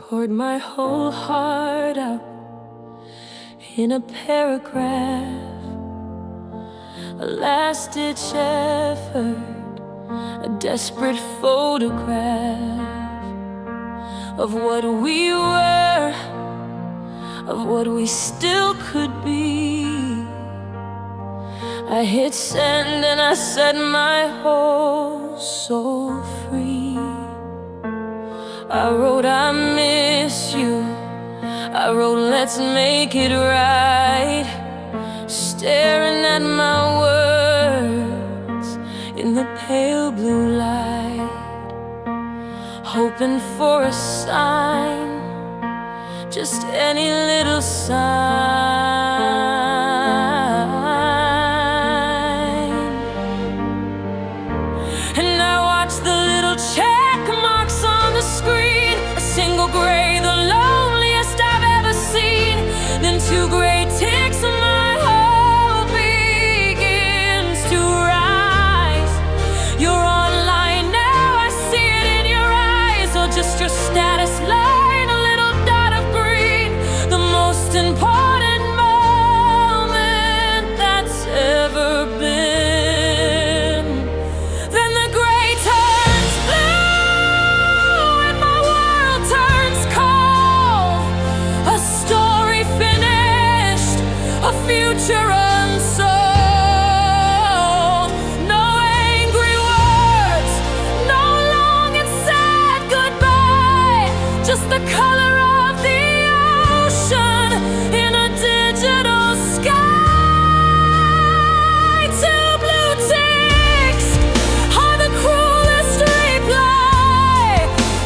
poured my whole heart out in a paragraph, a last-ditch effort, a desperate photograph of what we were, of what we still could be. I hit send and I set my whole soul free. I wrote I miss you, I wrote let's make it right, staring at my words in the pale blue light, hoping for a sign, just any little sign. And I watched the little check marks on the screen, a single gray, the loneliest I've ever seen. Then two gray ticks and my hope begins to rise. You're online now, I see it in your eyes, or just your status line, a little dot of green, the most important moment that's ever been. Then the gray turns blue and my world turns cold. A story finished, a future unsold. No angry words, no long and sad goodbye, just the color of the ocean in a digital sky. Two blue ticks are the cruelest reply,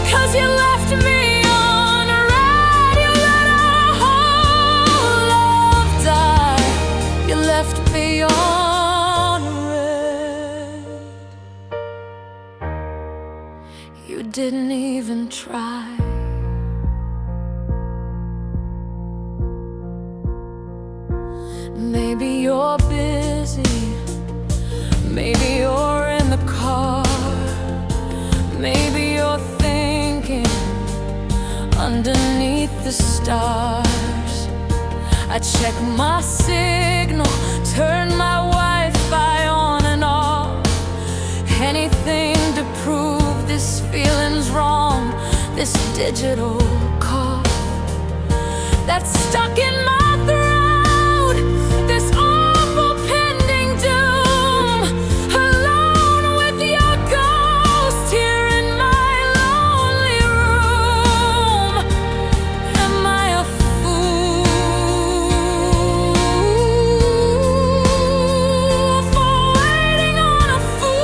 'cause you left me on red. You let our whole love die. You left me on red. You didn't even try. Maybe you're busy, maybe you're in the car, maybe you're thinking underneath the stars. I check my signal, turn my Wi-Fi on and off, anything to prove this feeling's wrong, this digital cough that's stuck in my throat, this awful pending doom, alone with your ghost here in my lonely room. Am I a fool for waiting on a fool?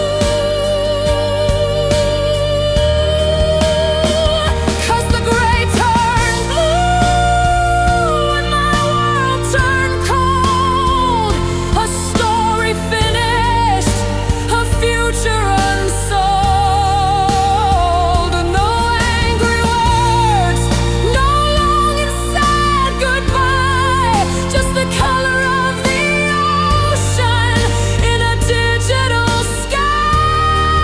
'Cause the gray turned blue and my world turned cold. A story finished, a future unsold. No angry words, no long and sad goodbye, just the color of the ocean in a digital sky.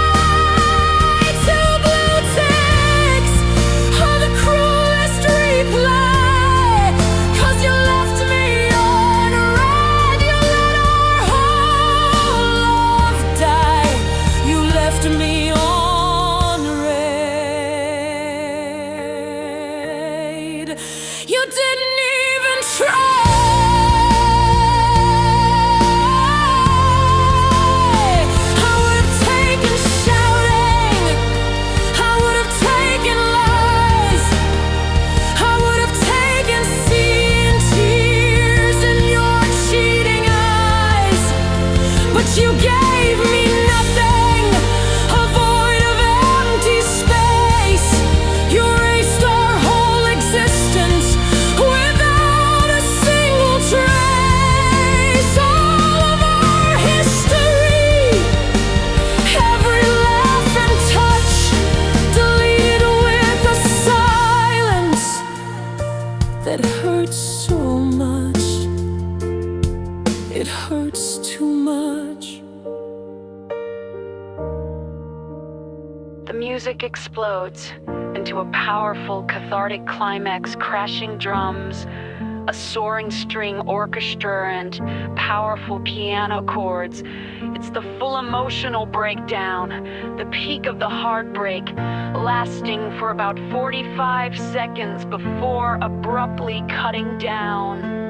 Two blue ticks are the cruelest reply, 'cause you left me on red. You let our whole love die. You left me on red. You didn't even try. I would have taken shouting, I would have taken lies, I would have taken seeing tears in your cheating eyes. But you gave me nothing, a void of empty space. You erased our whole existence without a single trace. All of our history, every laugh and touch, deleted with a silence that hurts so much. It hurts too much. The music explodes. into a powerful, cathartic climax, crashing drums, a soaring string orchestra, and powerful piano chords. It's the full emotional breakdown, the peak of the heartbreak, lasting for about 45 seconds before abruptly cutting down.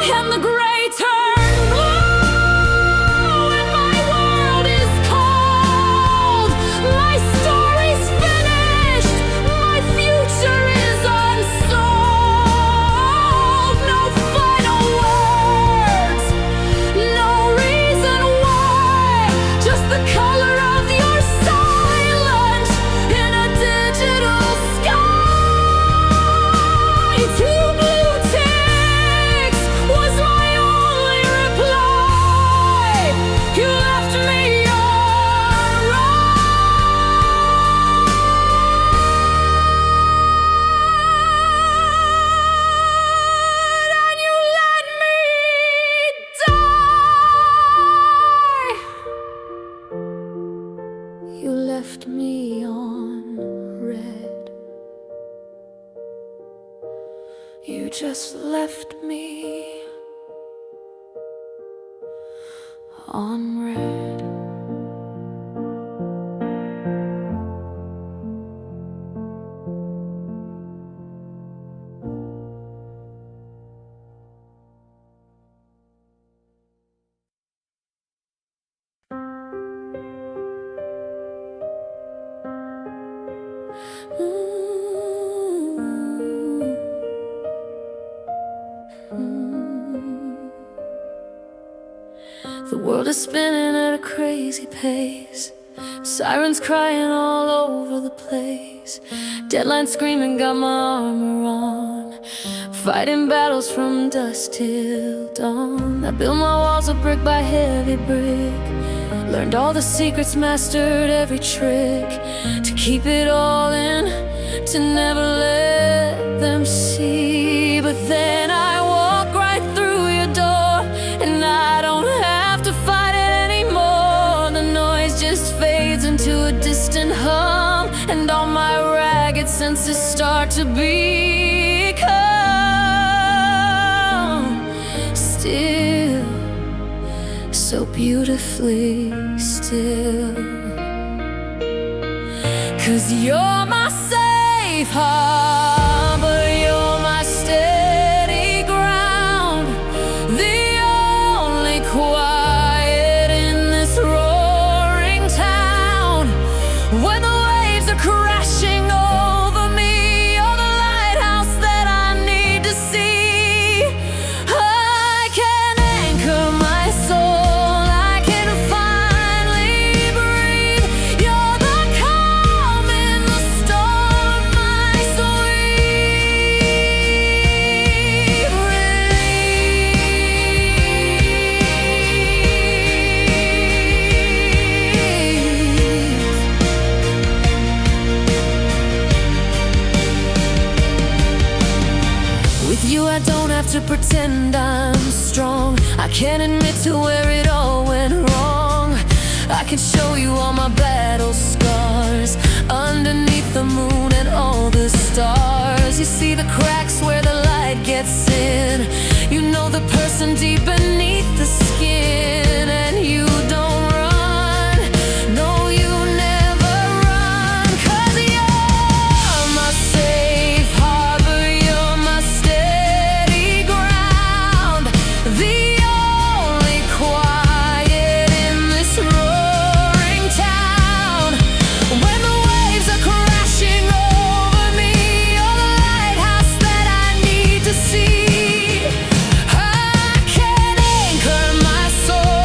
And the gray turn blue, and my world is cold. My story's finished, my future is unsolved. No final words, no reason why, just the color of your silence in a digital sky. Two blue ticks was my only reply. You left me on red, and you let me die. You left me on red. You just left me on red. The world is spinning at a crazy pace. Sirens crying all over the place. Deadlines screaming, got my armor on. Fighting battles from dusk till dawn. I built my walls of brick by heavy brick. Learned all the secrets, mastered every trick. To keep it all in, to never let them see. But then I walk right through your door, and I don't have to fight it anymore. The noise just fades into a distant hum, and all my ragged senses start to become still, so beautifully still. 'Cause you're my safe harbor, you're my steady ground, the only quiet in this roaring town. When the waves are crashing over me, you're the lighthouse that I need to see. I can anchor my soul, I can finally breathe. You're the calm in the storm, my sweet relief. With you I don't have to pretend I'm strong. I can admit to where it all went wrong. I can show you all my battle scars underneath the moon and all the stars. You see the cracks where the light gets in. You know the person deep beneath the skin. And you don't run, no you never run. 'Cause you're my safe harbor, you're my steady ground, the only quiet in this roaring town. When the waves are crashing over me, you're the lighthouse that I need to see. I can anchor my soul,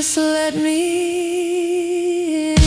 just let me in.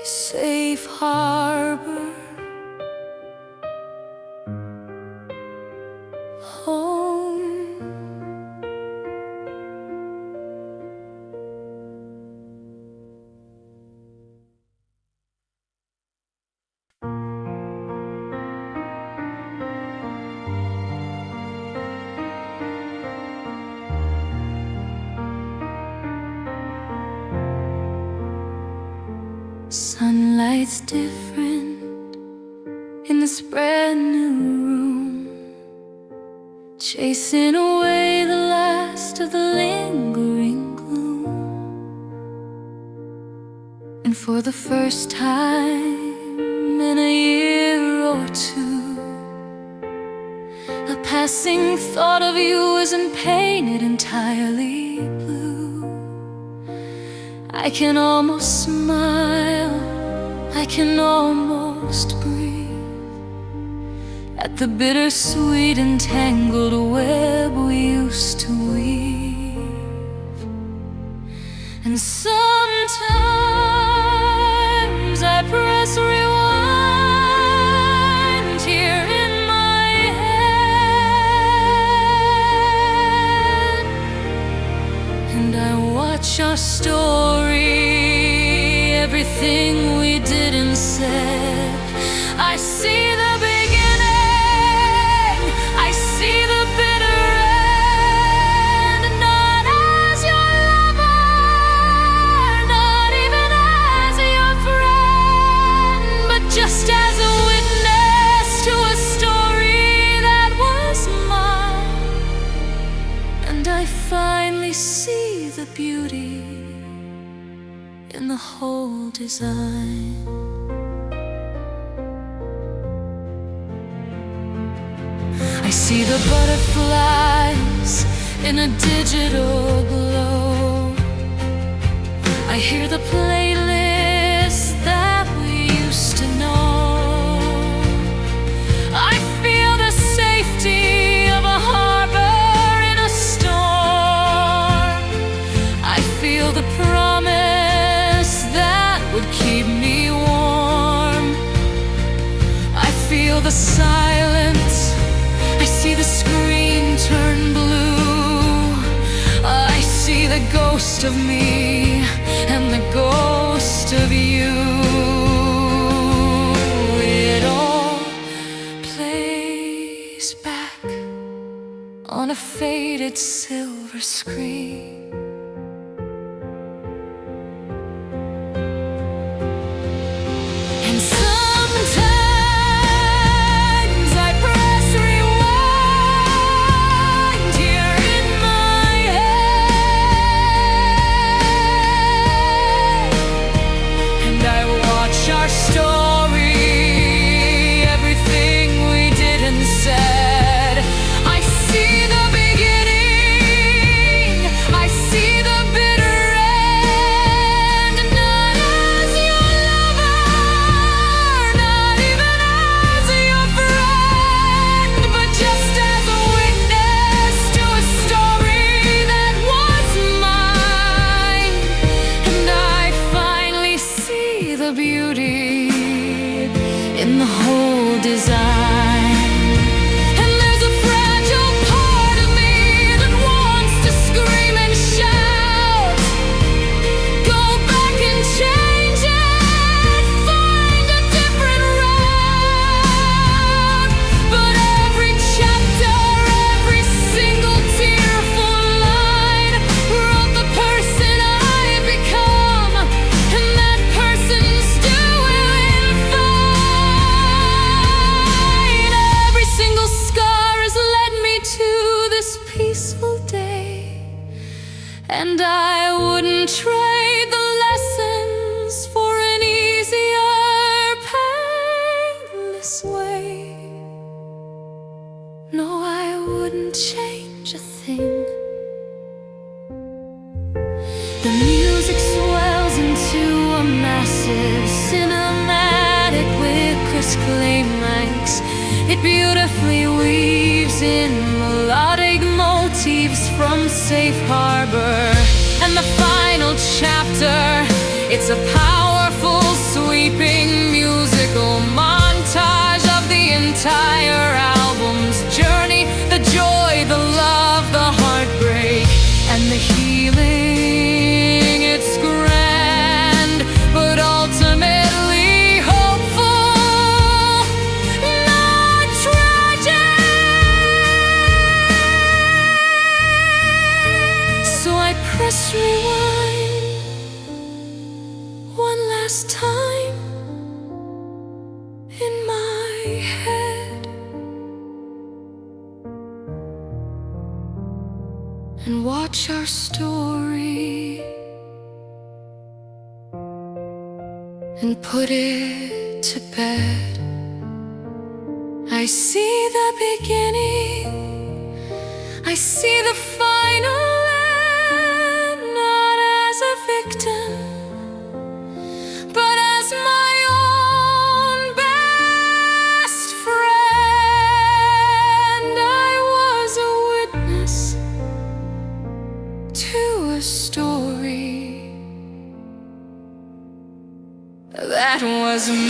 Safe harbor, home. Sunlight's different in this brand new room, chasing away the last of the lingering gloom. And for the first time in a year or two, a passing thought of you isn't painted entirely blue. I can almost smile, I can almost breathe at the bittersweet entangled web we used to weave. And sometimes I press rewind here in my head, and I watch our story, everything we did and said. I see the beginning, I see the bitter end. Not as your lover, not even as your friend, but just as a witness to a story that was mine. And I finally see the beauty in the whole design. I see the butterflies in a digital glow. I hear the playlist that we used to know. I feel the safety of a harbor in a storm. I feel the promise that would keep me warm. I feel the silence, I see the screen turn blue. I see the ghost of me and the ghost of you. It all plays back on a faded silver screen. I see the beginning, I see and I wouldn't trade the lessons for an easier, painless way. No, I wouldn't change a thing. The music swells into a massive cinematic with crisp climax. It beautifully weaves in melodic motifs from Safe Harbor. And the final chapter, it's a powerful, sweeping musical montage of the entire album's journey. The joy, the love, the heartbreak, and the healing. It's grand, but ultimately hopeful, not tragic. So I press rewind one last time in my head, and watch our story, and put it to bed. I see the beginning, I see the final end, not as a victim, but as my own best friend. I was a witness to a story that was mine.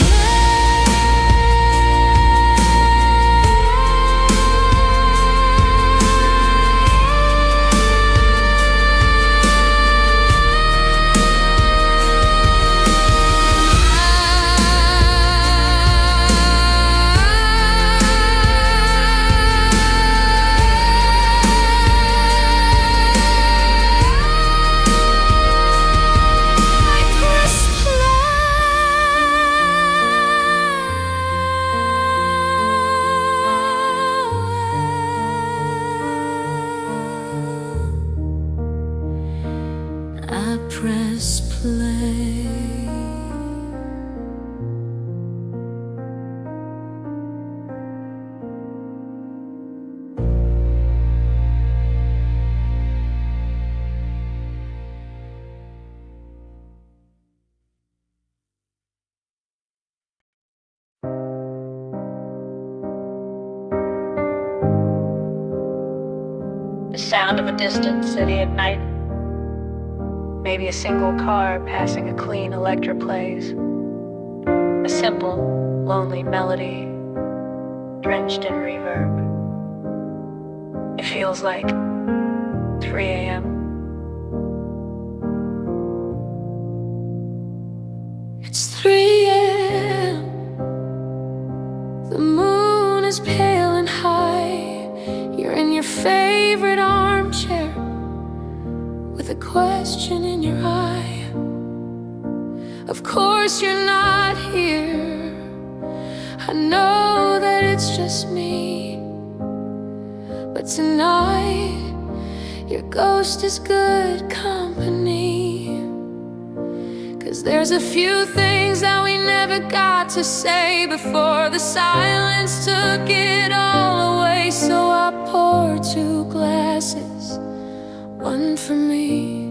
I press play. The sound of a distant city at night. Maybe a single car passing a clean electric plays. A simple, lonely melody, drenched in reverb. It feels like 3 a.m. It's 3 a.m. The moon is pale and high. You're in your favorite armchair with a question in your eye. Of course you're not here. I know that it's just me, but tonight your ghost is good company. 'Cause there's a few things that we never got to say before the silence took it all away. So I pour 2 glasses, one for me,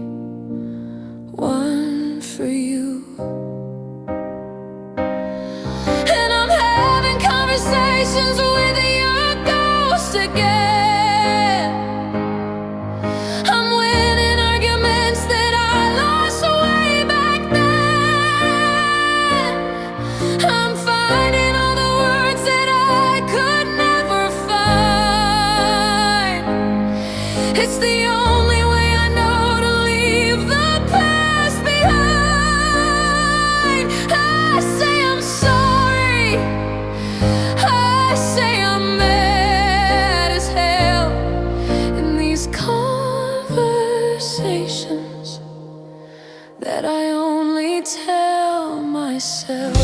one for you. And I'm having conversations with your ghost again. I'm winning arguments that I lost way back then. I'm finding all the words that I could never find. It's the only way I know to leave the past behind. I say I'm sorry, I say I'm mad as hell. In these conversations that I only tell myself.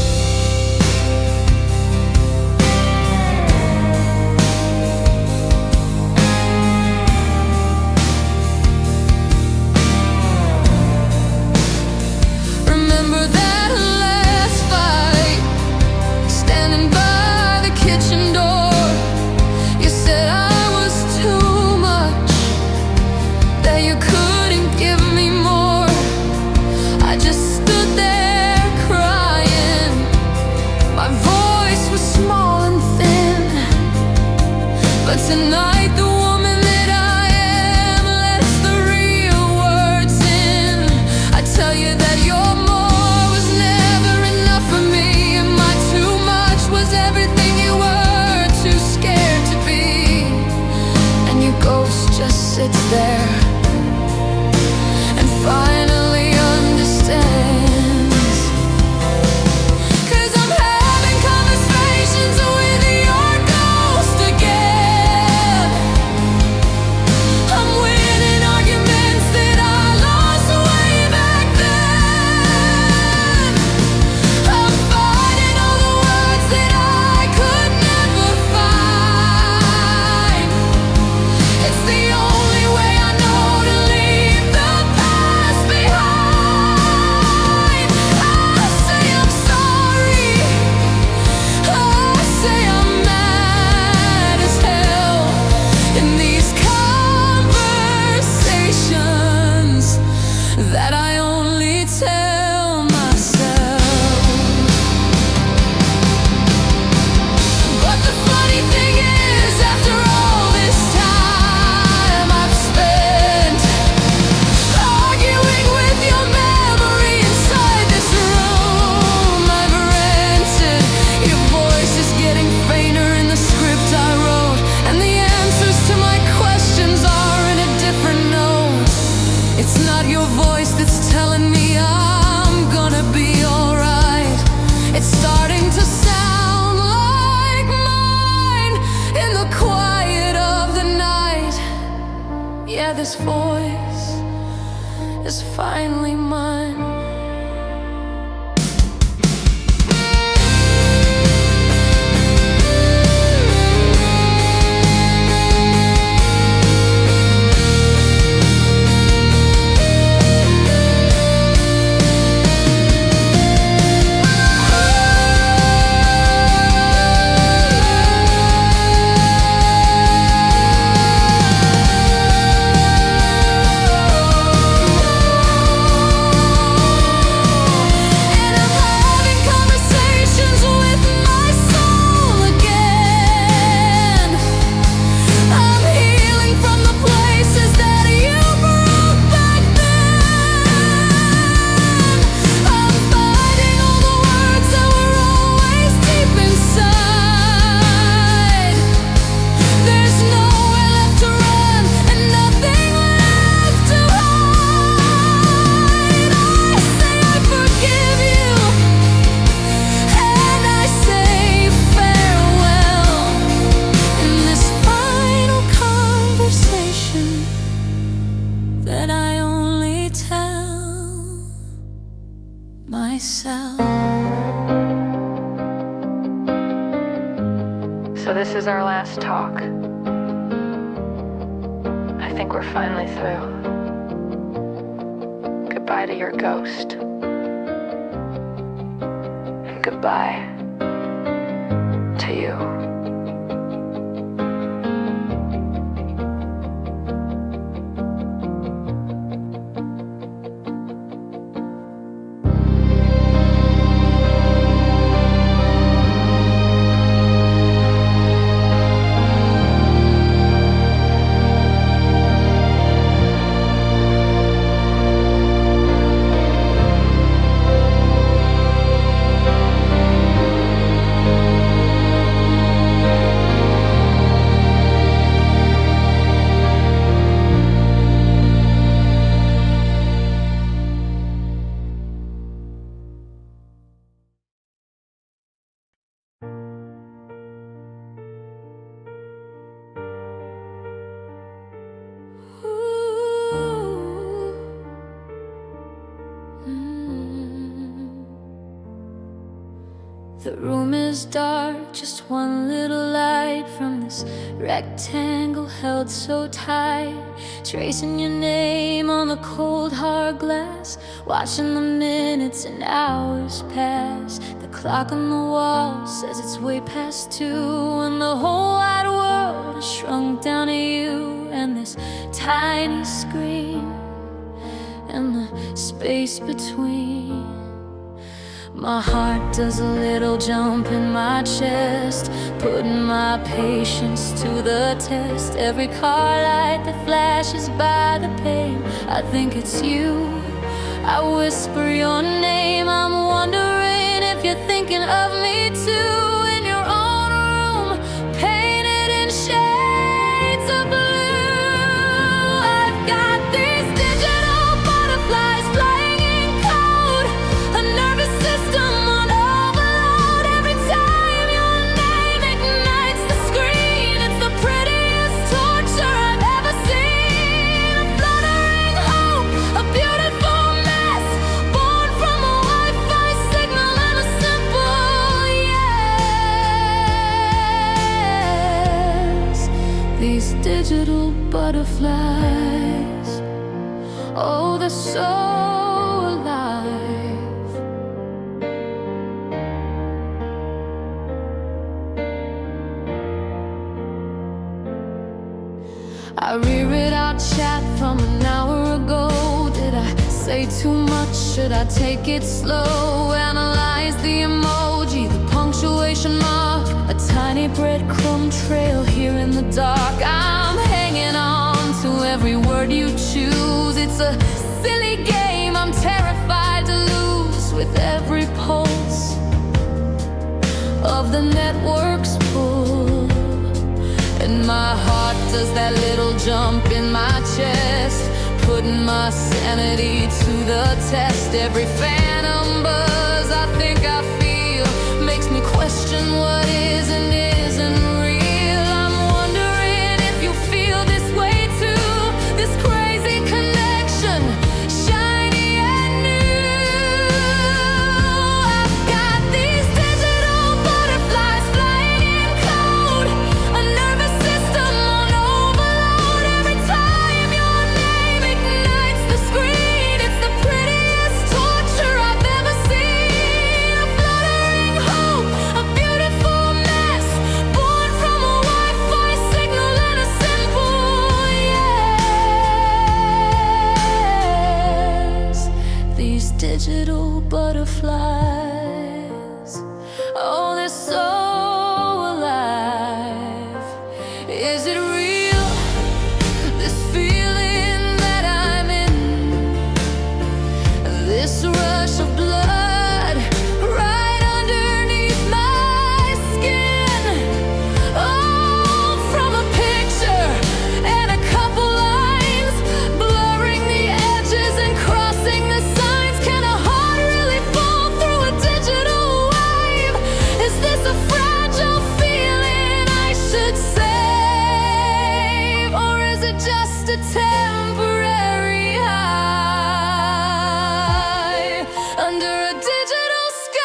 But tonight the woman that I am lets the real words in. I tell you that your more was never enough for me, and my too much was everything you were too scared to be. And your ghost just sits there and finally understands. 'Cause I'm having conversations with your ghost again. I'm winning arguments that I lost way back then. I'm finding all the words that I could never find. It's the only way I know to leave the past behind. I say I'm sorry, I say I'm mad as hell in these conversations that I only tell myself. But the funny thing is, after all this time I've spent arguing with your memory inside this room I've rented, your voice is getting fainter in the script I wrote, and the answers to my questions are in a different note. It's not your voice that's telling me I'm gonna be alright. It's starting to sound like mine in the quiet of the night. Yeah, this voice is finally mine. And I'm having conversations with my soul again. I'm healing from the places that you broke back then. I'm finding all the words that were always deep inside. There's nowhere left to run and nothing left to hide. I say I forgive you, and I say farewell in this final conversation that I only tell myself. So this is our last talk. I think we're finally through. Goodbye to your ghost. And goodbye to you. The room is dark, just one little light from this rectangle held so tight. Tracing your name on the cold hard glass, watching the minutes and hours pass. The clock on the wall says it's way past 2, and the whole wide world has shrunk down to you and this tiny screen and the space between. My heart does a little jump in my chest, putting my patience to the test. Every car light that flashes by the pane, I think it's you. I whisper your name, I'm wondering if you're thinking of me too. In your own room, painted in shades of blue, I've got these digital butterflies flying in code, a nervous system on overload. Every time your name ignites the screen, it's the prettiest torture I've ever seen. A fluttering hope, a beautiful mess, born from a Wi-Fi signal and a simple yes. These digital butterflies, oh, they're so alive. I reread our chat from an hour ago. Did I say too much? Should I take it slow? Analyze the emoji, the punctuation mark, a tiny breadcrumb trail here in the dark. I'm hanging on to every word you choose. It's a silly game I'm terrified to lose. With every pulse of the network's pull, and my heart does that little jump in my chest, putting my sanity to the test. Every phantom buzz I think I feel makes me question what is and isn't real. I'm wondering if you feel this way too, this crazy connection, shiny and new. I've got these digital butterflies flying in code, a nervous system on overload. Every time your name ignites the screen, it's the prettiest torture I've ever seen. A fluttering hope, a beautiful mess, born from a Wi-Fi signal and a simple yes. These digital butterflies, oh, they're so alive. Is it real, this feeling that I'm in, this rush of blood right underneath my skin? Oh, from a picture and a couple lines, blurring the edges and crossing the signs. Can a heart really fall through a digital wave? Is this a fragile feeling I should save? Or is it just a temporary high under a digital sky?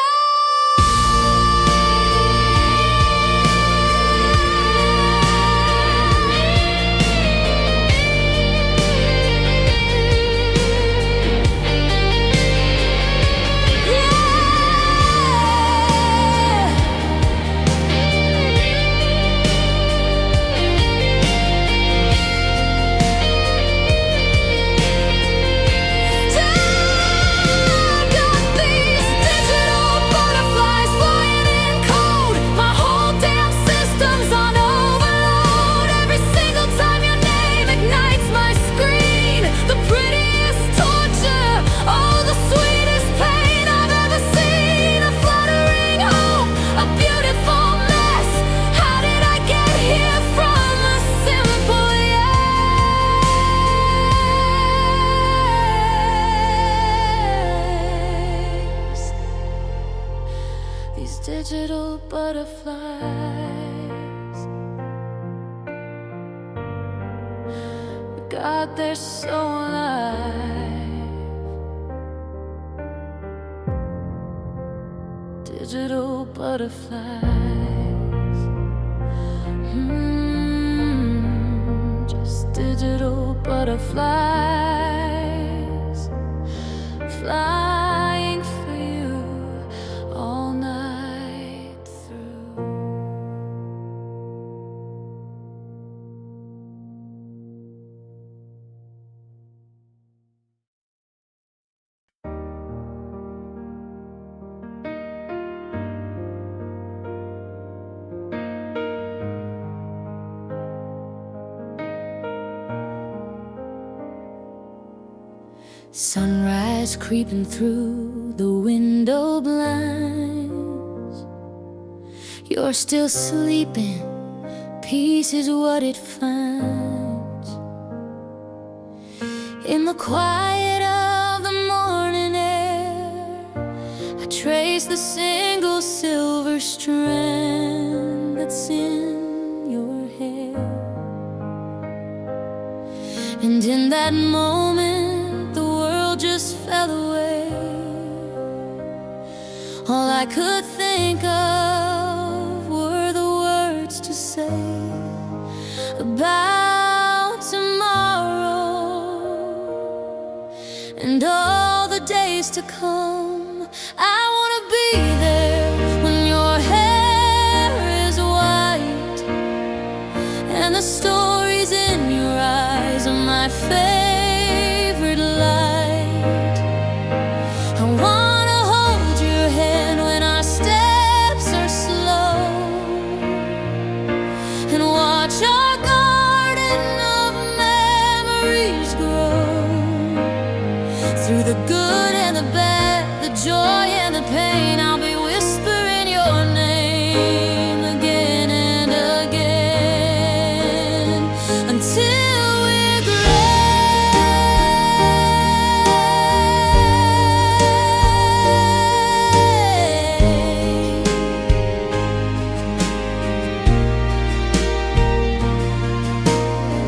These digital butterflies, God, they're so alive. Digital butterflies, just digital butterflies, flying for you all night through. Sunrise creeping through the window blinds. You're still sleeping, peace is what it finds. In the quiet of the morning air, I trace the single silver strand that's in your hair. And in that moment, the world just fell away. All I could think of were the words to say about tomorrow and all the days to come. I wanna be there when your hair is white and the stories in your eyes are my favorite light. I wanna hold your hand when our steps are slow and watch our garden of memories grow. Through the good and the bad, the joy and the pain, I'll be whispering your name again and again until we're gray.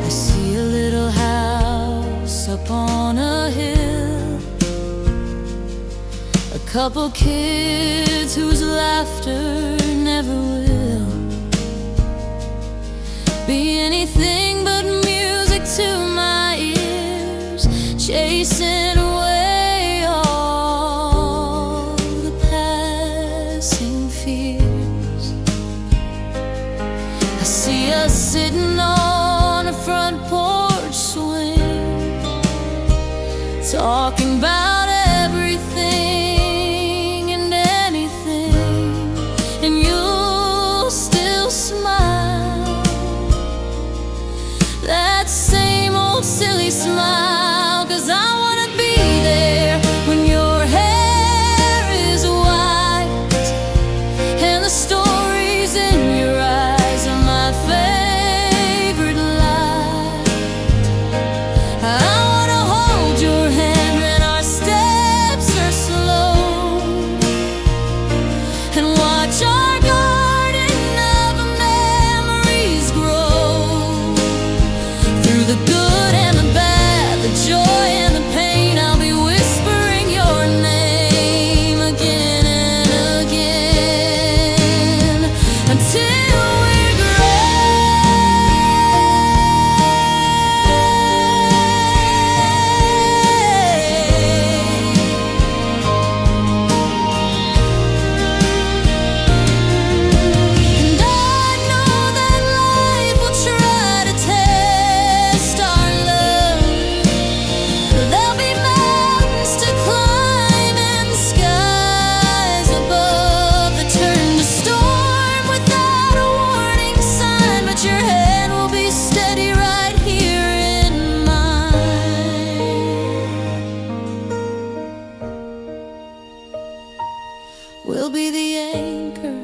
I see a little house up on a hill, a couple kids whose laughter never will be anything but music to my ears, chasing away all the passing fears. I see us sitting on a front porch swing, talking about everything and anything, and you'll still smile, that same old silly smile, 'cause I wanna be there when your hair is white and the stories in your eyes are my favorite light. I wanna hold your hand when our steps are slow and watch our garden of memories grow. Through the good and the bad, the joy and the pain, I'll be whispering your name again and again until we're and I know that life will try to test our love. There'll be mountains to climb and skies above that turn to storm without a warning sign, but your hand will be steady right here in mine. We'll be the anchor,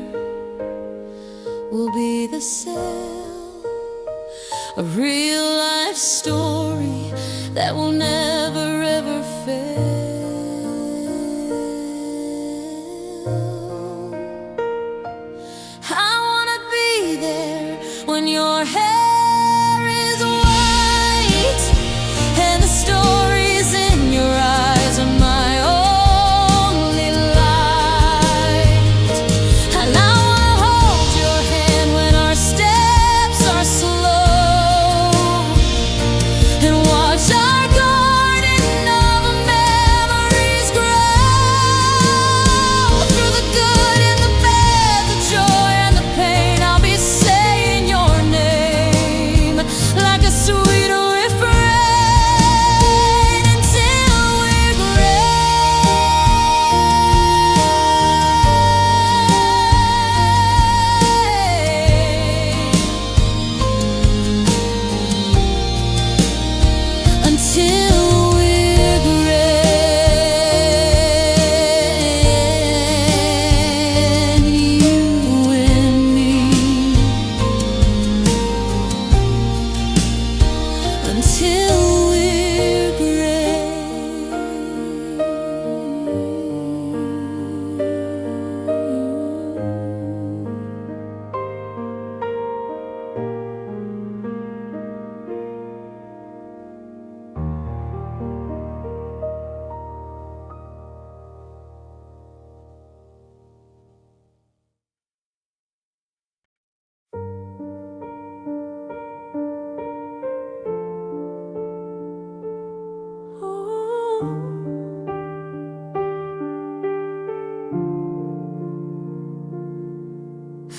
we'll be the sail, a real life story that will never ever fail. I wanna be there when your hair is white and the stories in your eyes are my only light. And I wanna hold your hand when our steps are slow and watch our garden of until we're gray.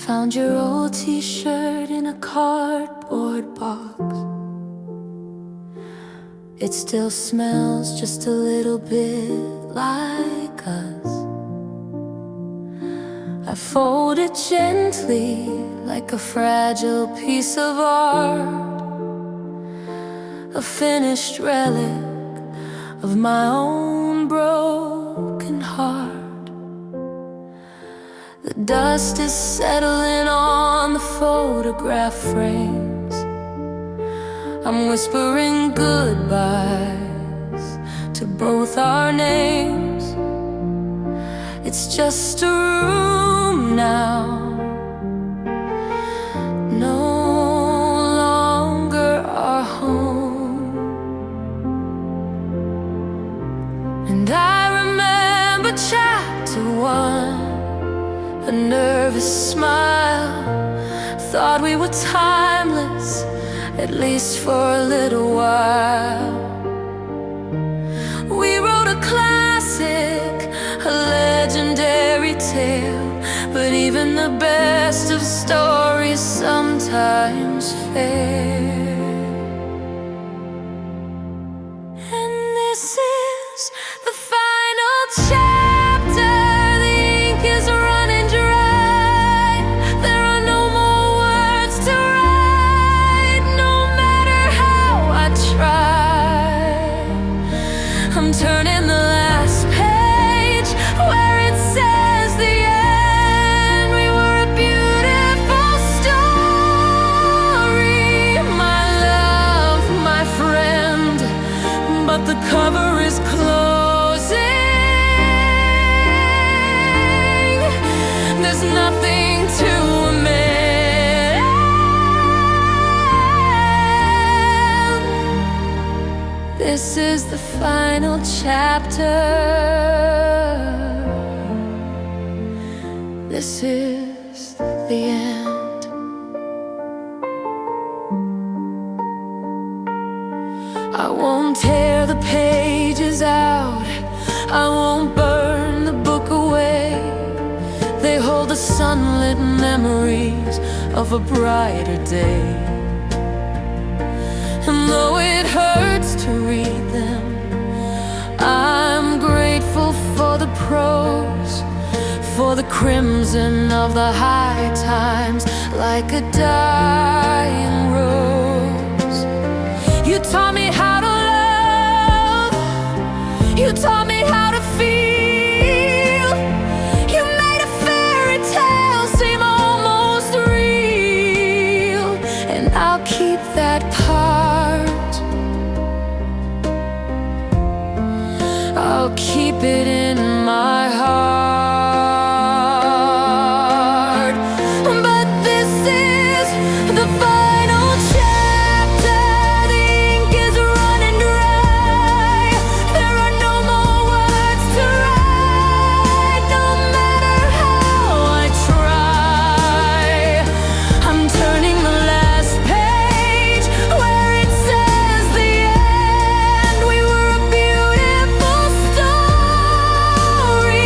Found your old t-shirt in a cardboard box. It still smells just a little bit like us. I fold it gently like a fragile piece of art, a finished relic of my own broken heart. The dust is settling on the photograph frames. I'm whispering goodbyes to both our names. It's just a room now, no longer our home. And I remember chapter 1, a nervous smile. Thought we were timeless, at least for a little while. We wrote a classic, a legendary tale. But even the best of stories sometimes fail. And this is the final chapter. The ink is running dry. There are no more words to write, no matter how I try. I'm turning the last page where it says the end. We were a beautiful story, my love, my friend. But the cover is closing. There's nothing to amend. This is the final chapter. This is the end. I won't tear the pages out, I won't burn the book away. They hold the sunlit memories of a brighter day. And though it hurts to read them, I'm grateful for the prose, for the crimson of the high times, like a dying rose. You taught me how to love, you taught me how to feel. You made a fairy tale seem almost real. And I'll keep that part, I'll keep it in my heart. But this is the final chapter. The ink is running dry. There are no more words to write, no matter how I try. I'm turning the last page where it says the end. We were a beautiful story,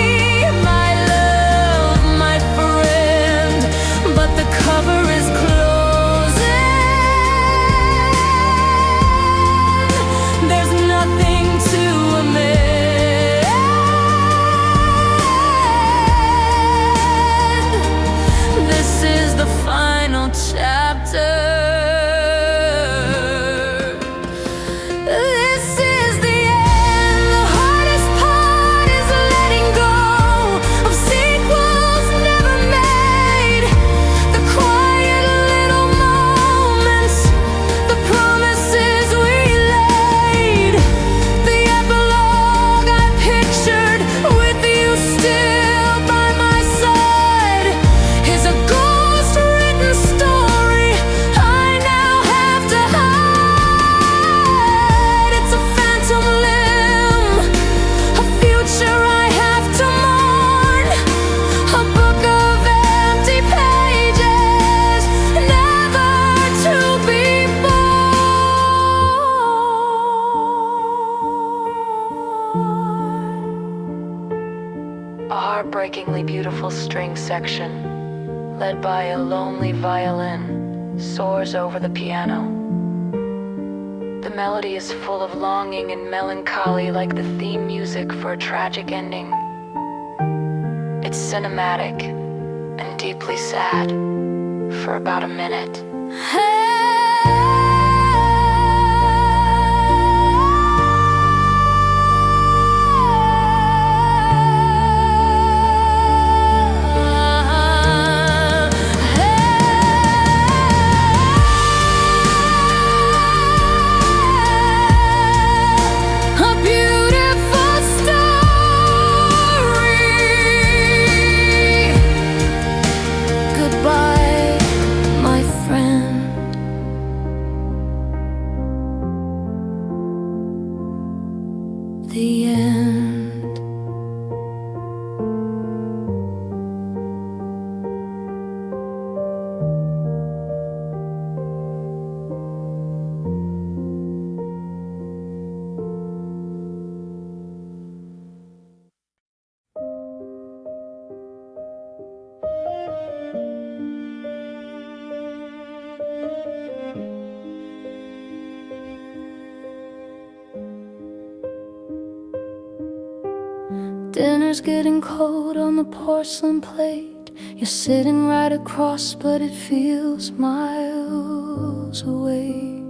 breathtakingly beautiful string section, led by a lonely violin, soars over the piano. The melody is full of longing and melancholy, like the theme music for a tragic ending. It's cinematic and deeply sad for about a minute. The end. Dinner's getting cold on the porcelain plate. You're sitting right across, but it feels miles away.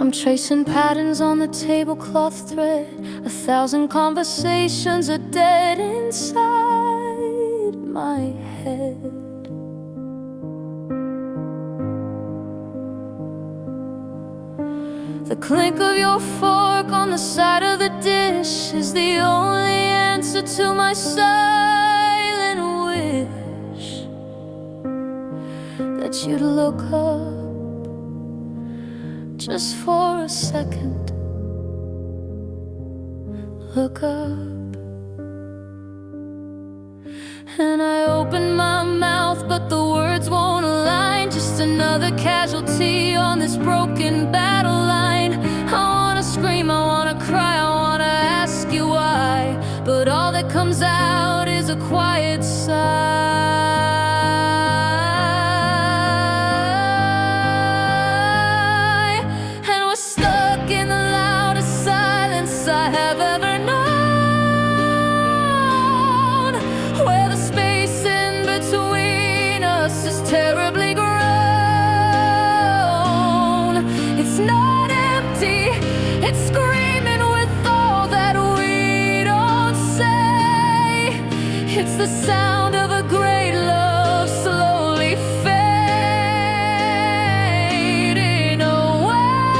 I'm tracing patterns on the tablecloth thread. 1,000 conversations are dead inside my head. The clink of your fork on the side of the dish is the only answer to my silent wish that you'd look up just for a second. Look up. And I open my mouth, but the words won't align. Just another casualty on this broken battle line. I wanna scream, I wanna cry, I wanna ask you why, but all that comes out is a quiet sigh. And we're stuck in the loudest silence I have ever known, where the space in between us is terribly grown. It's not empty, it's screaming with all that we don't say. It's the sound of a great love slowly fading away.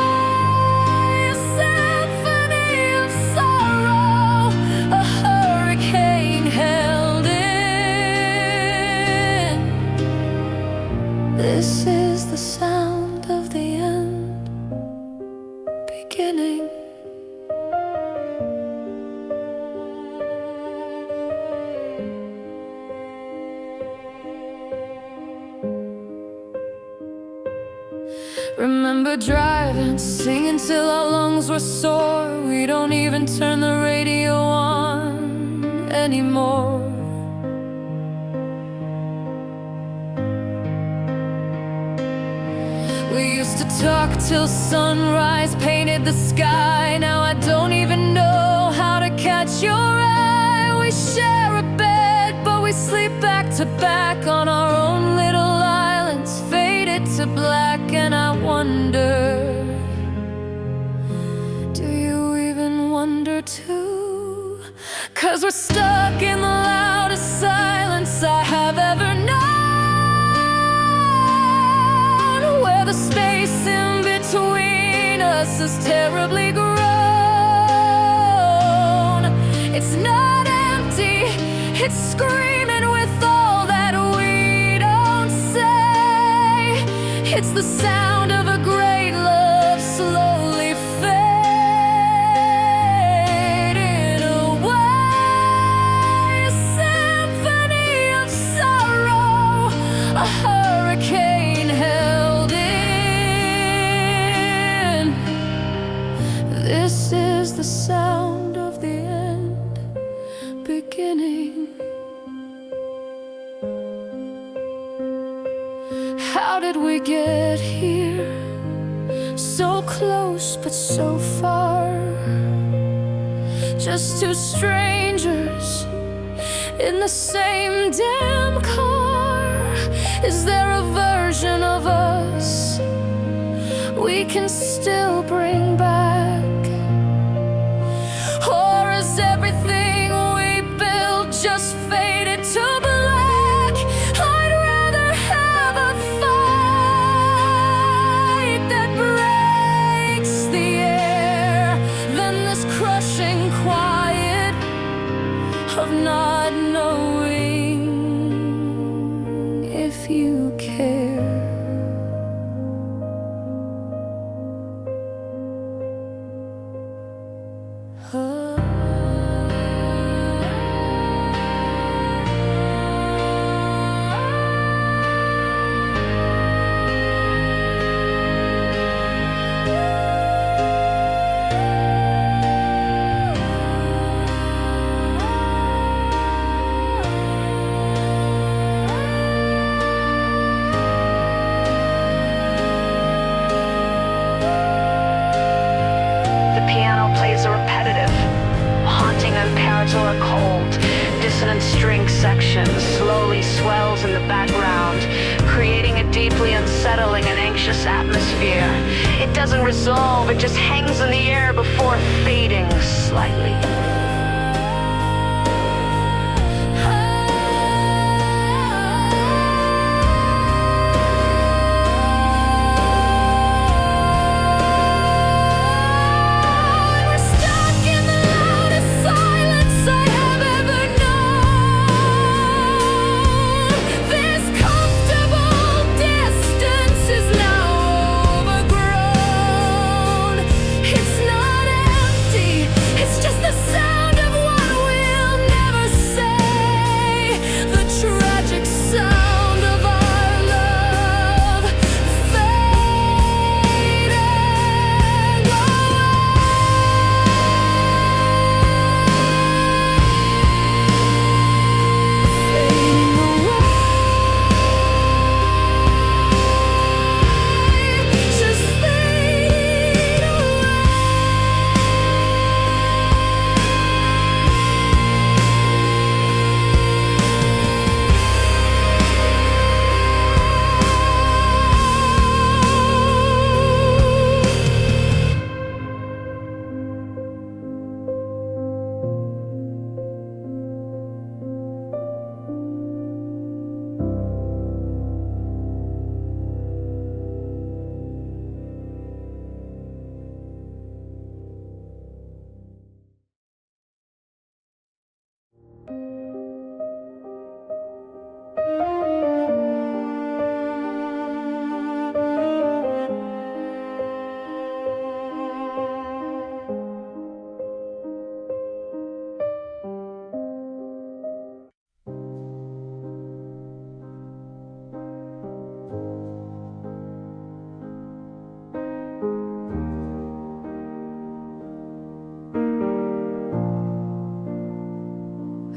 A symphony of sorrow, a hurricane held in. This is the sound of the end beginning. Remember driving, singing till our lungs were sore. We don't even turn the radio on anymore. We used to talk till sunrise painted the sky. Now I don't even know how to catch your eye. We share a bed, but we sleep back to back on our own little islands, faded to black. And I wonder, do you even wonder too? 'Cause we're stuck in the loudest silence I have ever known, where the space in between us is terribly grown. It's not empty, it's screaming with all that we don't say. It's the sound of a great love slowly fading away. A symphony of sorrow, a hurricane held in. This is the sound How did we get here? So close but so far. Just two strangers in the same damn car. Is there a version of us we can still bring back? Or is everything we built just faded to black? I'd rather have a fight that breaks the air than this crushing quiet of not knowing if you care. Plays a repetitive, haunting imperator cold. Dissonant string section slowly swells in the background, creating a deeply unsettling and anxious atmosphere. It doesn't resolve, it just hangs in the air before fading slightly.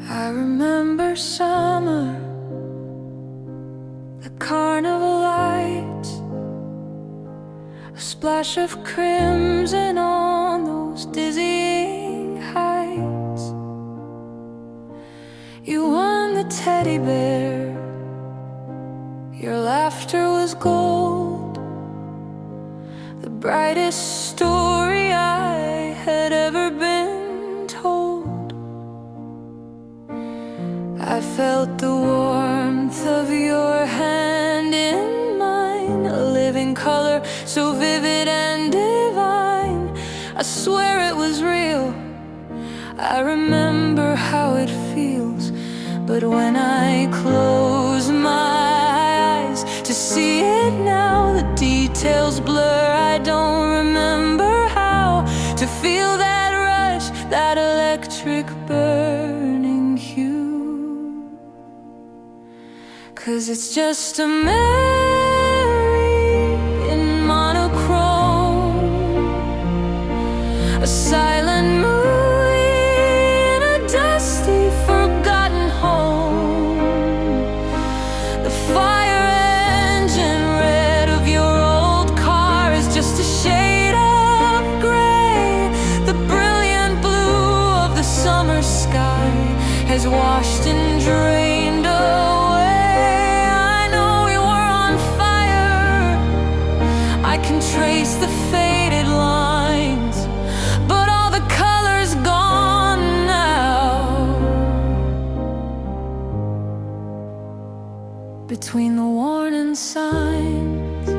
I remember summer, the carnival lights, a splash of crimson on those dizzying heights. You won the teddy bear, your laughter was gold, the brightest story I had ever been told. I felt the warmth of your hand in mine, a living color so vivid and divine. I swear it was real, I remember how it feels. But when I close my eyes to see it now, the details blur. I don't remember how to feel that rush, that electric burning hue. 'Cause it's just a memory in monochrome, a silent movie in a dusty, forgotten home. The fire engine between the warning signs.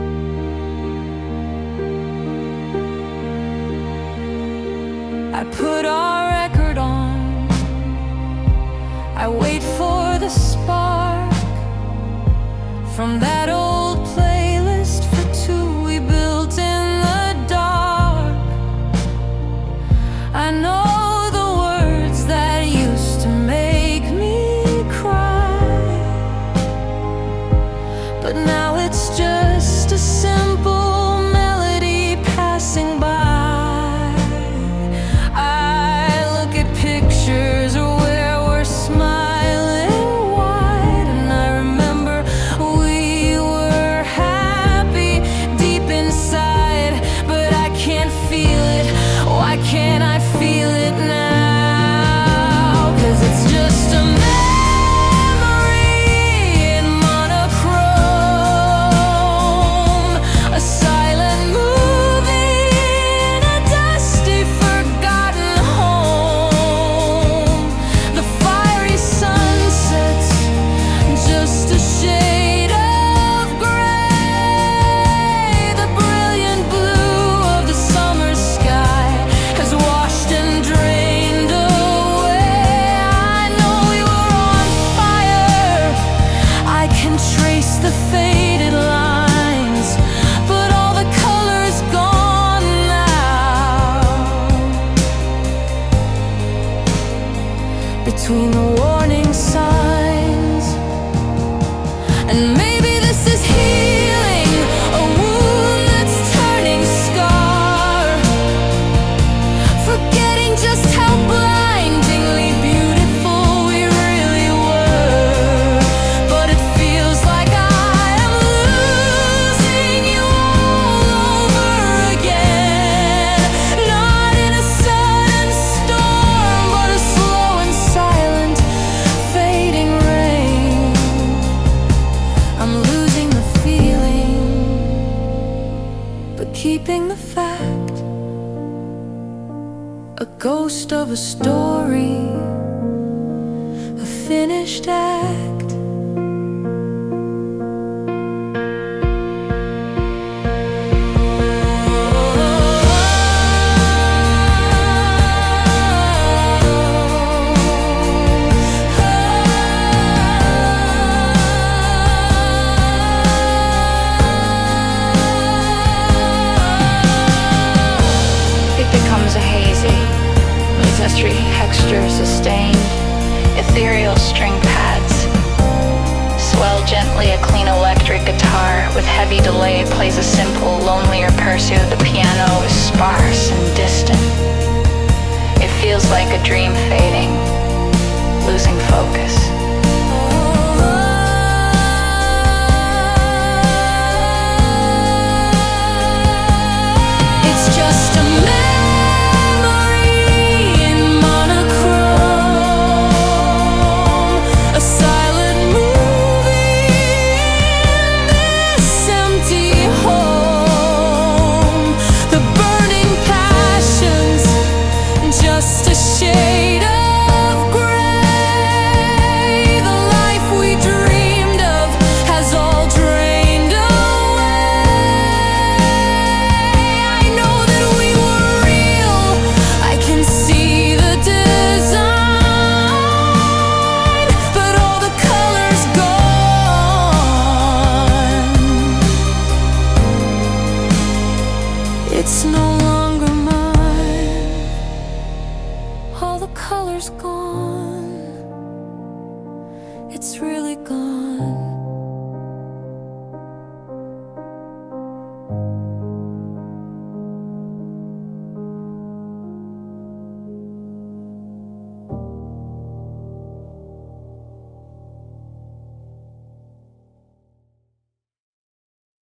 I put our record on, I wait for the spark from that old playlist for two we built in the dark. I know the words that used to make me cry, but now it's just a simple melody passing by. Can I feel it now? 'Cause it's just a memory in monochrome, a silent movie in a dusty, forgotten home. The fiery sunsets, just a shade of gray. The brilliant blue of the summer sky washed and drained away. I know we were on fire, I can trace the faded lines, but all the color's gone now. Between the warning signs, and maybe this is healing a wound that's turning scar, forgetting just how blindingly beautiful we really were. But it feels like I am losing you all over again, not in a sudden storm, but a slow and silent fading rain. I'm losing the feeling, but keeping the fact, a ghost of a story, a finished act. It becomes a hazy, ancestry texture sustained, ethereal string pads. Swell gently a clean electric guitar with heavy delay plays a simple, lonelier pursuit. The piano is sparse and distant. It feels like a dream fading, losing focus. It's just a memory in monochrome, a silent movie in this empty home. The burning passions, just a shade of gray. The life we dreamed of has all drained away. I know that we were real, I can see the design, but all the colors gone. It's no longer mine, all the colors gone. It's real.